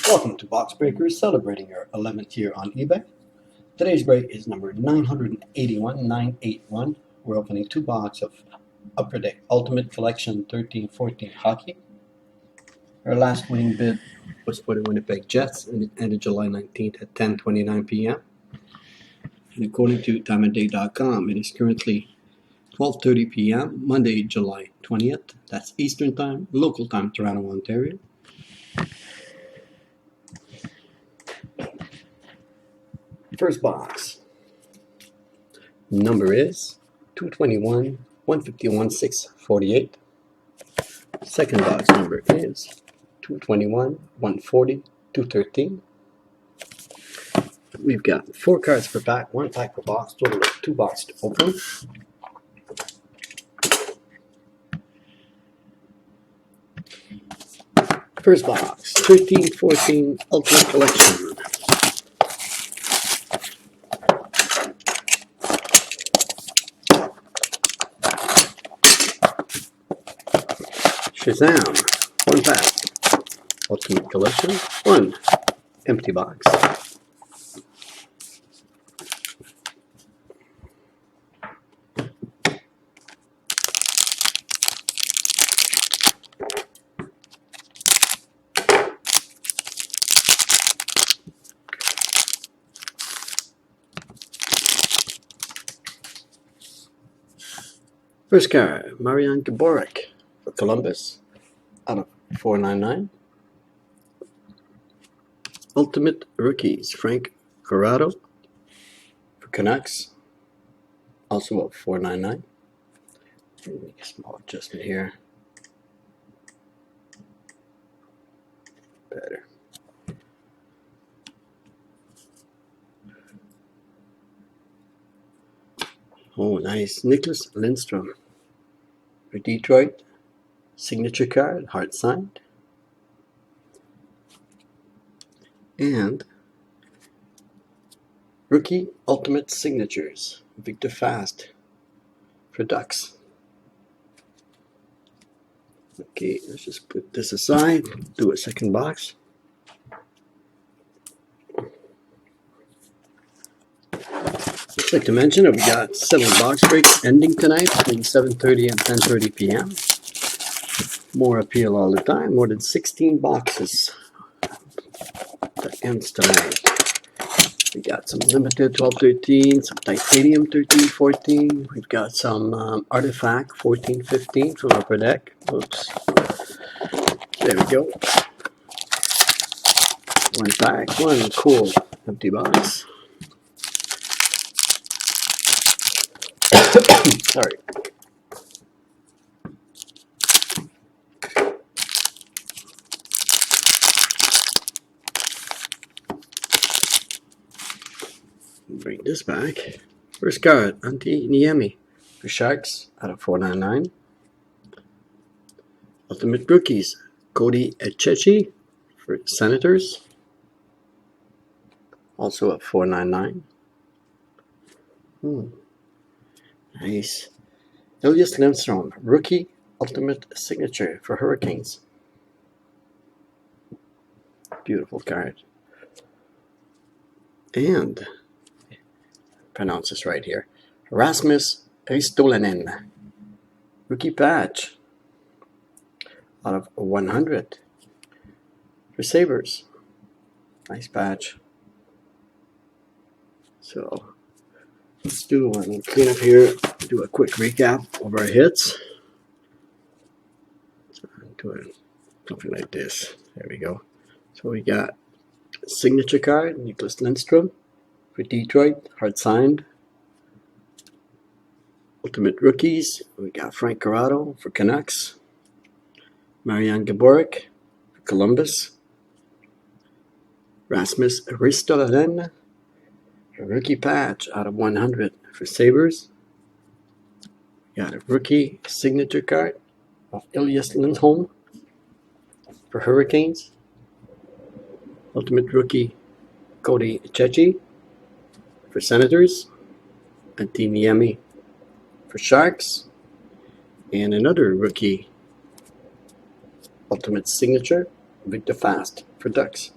Welcome to Box Breakers, celebrating our 11th year on eBay. Today's break is number 981. We're opening two boxes of Upper Deck Ultimate Collection 13-14 hockey. Our last winning bid was for the Winnipeg Jets, and it ended July 19th at 10:29 p.m. And according to timeandday.com, it is currently 12:30 p.m. Monday, July 20th. That's Eastern Time, local time, Toronto, Ontario. First box number is 221, 151, 648. Second box number is 221, 140, 213. We've got 4 cards per pack, 1 pack per box, total of 2 boxes to open. First box, 13-14 Ultimate Collection. Shazam, 1 pack. Ultimate Collection, 1 empty box. First card, Marian Gaborik for Columbus, out of 499. Ultimate Rookies, Frank Corrado for Canucks, also at 499. Make a small adjustment here. Better. Oh, nice. Nicklas Lindstrom for Detroit. Signature card, heart signed. And Rookie Ultimate Signatures, Victor Fast for Ducks. Okay, let's just put this aside, do a second box. I'd like to mention that we got 7 box breaks ending tonight between 7:30 and 10:30 p.m. More appeal all the time, more than 16 boxes that ends tonight. We got some limited 12-13, some titanium 13-14. We've got some artifact 14-15 from Upper Deck. Oops. There we go. 1 pack, 1 cool empty box. Sorry. Bring this back. First card, Antti Niemi for Sharks out of 499. Ultimate Rookies, Cody Etchechi for Senators, also at 499. Nice. Elias Lindstrom, Rookie Ultimate Signature for Hurricanes. Beautiful card. And pronounce this right here, Rasmus Ristolainen, Rookie Patch out of 100 for Sabres. Nice patch. So let's do one clean up here, do a quick recap of our hits. So do something like this. There we go. So we got signature card, Nicklas Lindstrom for Detroit, heart signed. Ultimate Rookies, we got Frank Corrado for Canucks, Marian Gaborik for Columbus, Rasmus Ristolainen, a rookie patch out of 100 for Sabres. We got a rookie signature card of Elias Lindholm for Hurricanes, Ultimate Rookie Cody Etchechi for Senators, Antti Niemi for Sharks, and another rookie Ultimate Signature, Victor Fast for Ducks.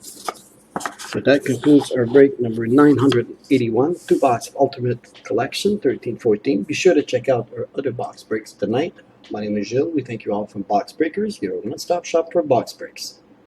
So that concludes our break number 981, 2-box Ultimate Collection, 1314. Be sure to check out our other box breaks tonight. My name is Gilles. We thank you all from Box Breakers, your one-stop shop for box breaks.